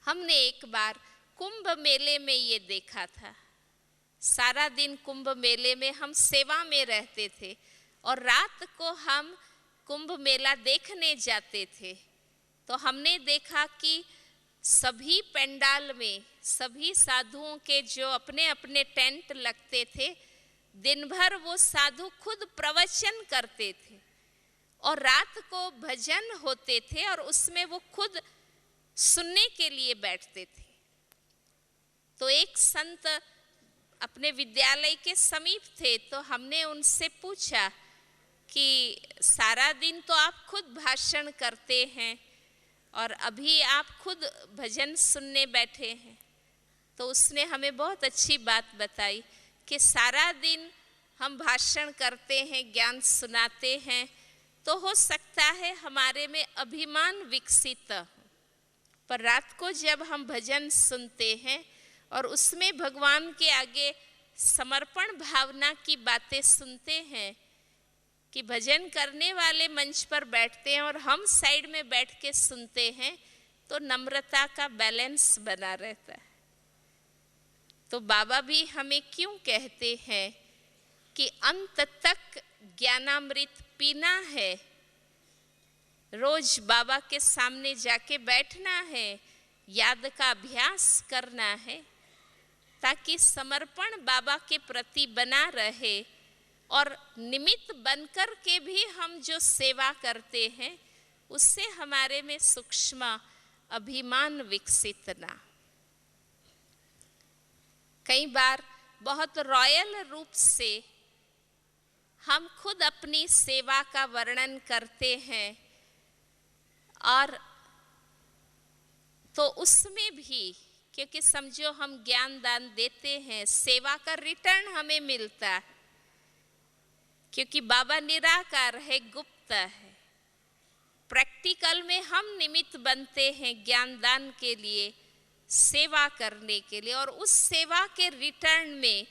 हमने एक बार कुंभ मेले में ये देखा था। सारा दिन कुंभ मेले में हम सेवा में रहते थे और रात को हम कुंभ मेला देखने जाते थे। तो हमने देखा कि सभी पंडाल में सभी साधुओं के जो अपने अपने टेंट लगते थे, दिन भर वो साधु खुद प्रवचन करते थे और रात को भजन होते थे और उसमें वो खुद सुनने के लिए बैठते थे। तो एक संत अपने विद्यालय के समीप थे, तो हमने उनसे पूछा कि सारा दिन तो आप खुद भाषण करते हैं और अभी आप खुद भजन सुनने बैठे हैं। तो उसने हमें बहुत अच्छी बात बताई कि सारा दिन हम भाषण करते हैं, ज्ञान सुनाते हैं, तो हो सकता है हमारे में अभिमान विकसित हो, पर रात को जब हम भजन सुनते हैं और उसमें भगवान के आगे समर्पण भावना की बातें सुनते हैं कि भजन करने वाले मंच पर बैठते हैं और हम साइड में बैठ के सुनते हैं, तो नम्रता का बैलेंस बना रहता है। तो बाबा भी हमें क्यों कहते हैं कि अंत तक ज्ञानामृत पीना है, रोज बाबा के सामने जाके बैठना है, याद का अभ्यास करना है, ताकि समर्पण बाबा के प्रति बना रहे और निमित्त बनकर के भी हम जो सेवा करते हैं उससे हमारे में सूक्ष्म अभिमान विकसित ना। कई बार बहुत रॉयल रूप से हम खुद अपनी सेवा का वर्णन करते हैं और तो उसमें भी, क्योंकि समझो हम ज्ञान दान देते हैं, सेवा का रिटर्न हमें मिलता है, क्योंकि बाबा निराकार है, गुप्त है। प्रैक्टिकल में हम निमित्त बनते हैं ज्ञान दान के लिए, सेवा करने के लिए, और उस सेवा के रिटर्न में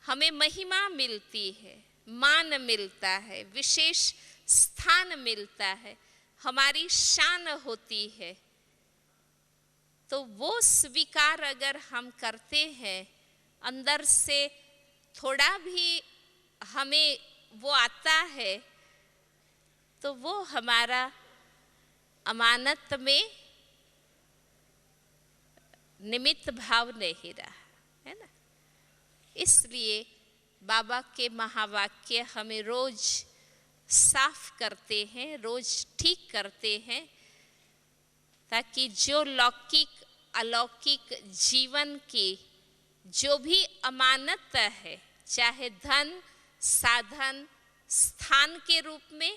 हमें महिमा मिलती है, मान मिलता है, विशेष स्थान मिलता है, हमारी शान होती है। तो वो स्वीकार अगर हम करते हैं, अंदर से थोड़ा भी हमें वो आता है, तो वो हमारा अमानत में निमित्त भाव नहीं रहा है ना। इसलिए बाबा के महावाक्य हमें रोज साफ करते हैं, रोज ठीक करते हैं, ताकि जो लौकिक अलौकिक जीवन की जो भी अमानत है, चाहे धन, साधन, स्थान के रूप में,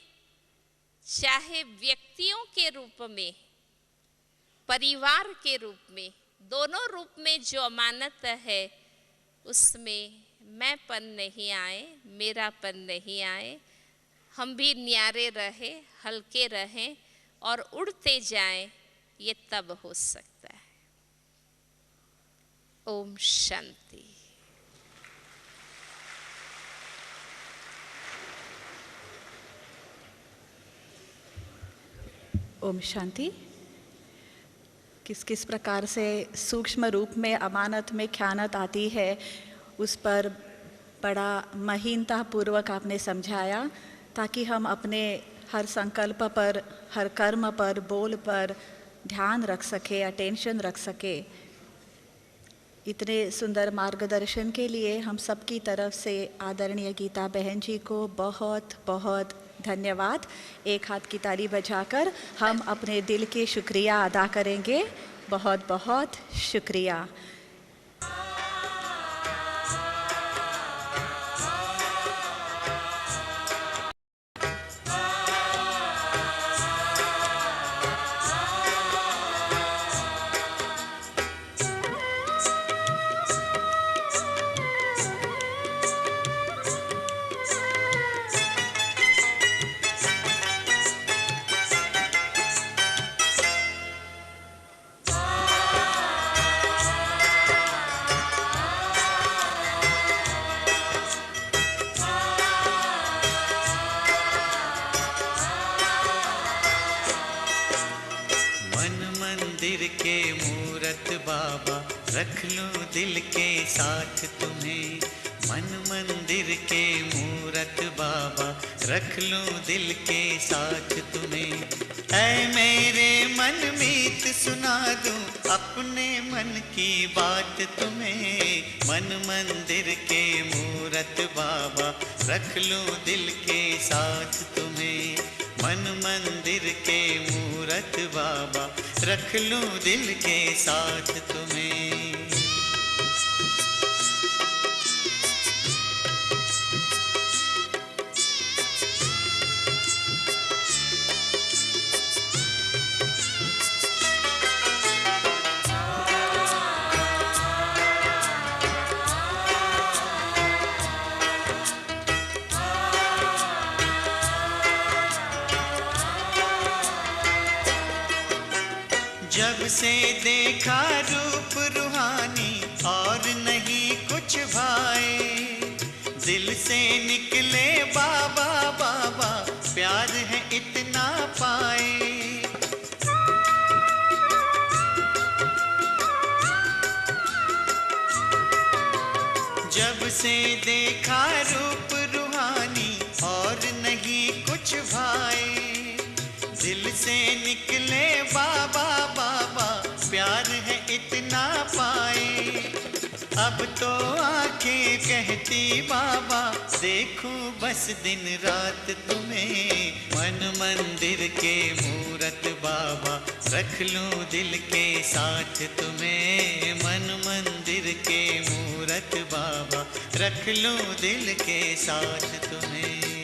चाहे व्यक्तियों के रूप में, परिवार के रूप में, दोनों रूप में जो अमानत है, उसमें मैंपन नहीं आए, मेरापन नहीं आए। हम भी न्यारे रहे, हल्के रहें और उड़ते जाएं, ये तब हो सकता है। ओम शांति।
ओम शांति। किस किस प्रकार से सूक्ष्म रूप में अमानत में ख्यानत आती है, उस पर बड़ा महीनतापूर्वक आपने समझाया, ताकि हम अपने हर संकल्प पर, हर कर्म पर, बोल पर ध्यान रख सके, अटेंशन रख सके। इतने सुंदर मार्गदर्शन के लिए हम सबकी तरफ से आदरणीय गीता बहन जी को बहुत बहुत धन्यवाद। एक हाथ की ताली बजाकर हम अपने दिल के शुक्रिया अदा करेंगे। बहुत बहुत शुक्रिया।
रख लूं दिल के साथ तुम्हें, मन मंदिर के मूरत बाबा, रख लूं दिल के साथ तुम्हें। ऐ मेरे मन मीत सुना दूं अपने मन की बात तुम्हें, मन मंदिर के मूरत बाबा, रख लूं दिल के साथ तुम्हें, मन मंदिर के मूरत बाबा, रख लूं दिल के साथ तुम्हें। जब से देखा रूप रूहानी और नहीं कुछ भाए, दिल से निकले बाबा बाबा, प्यार है इतना पाए। जब से देखा रूप रूहानी और नहीं कुछ भाए, दिल से निकले बाबा बाबा, प्यार है इतना पाए। अब तो आंखें कहती बाबा, देखूं बस दिन रात तुम्हें, मन मंदिर के मूरत बाबा, रख लूं दिल के साथ तुम्हें, मन मंदिर के मूरत बाबा, रख लूं दिल के साथ तुम्हें।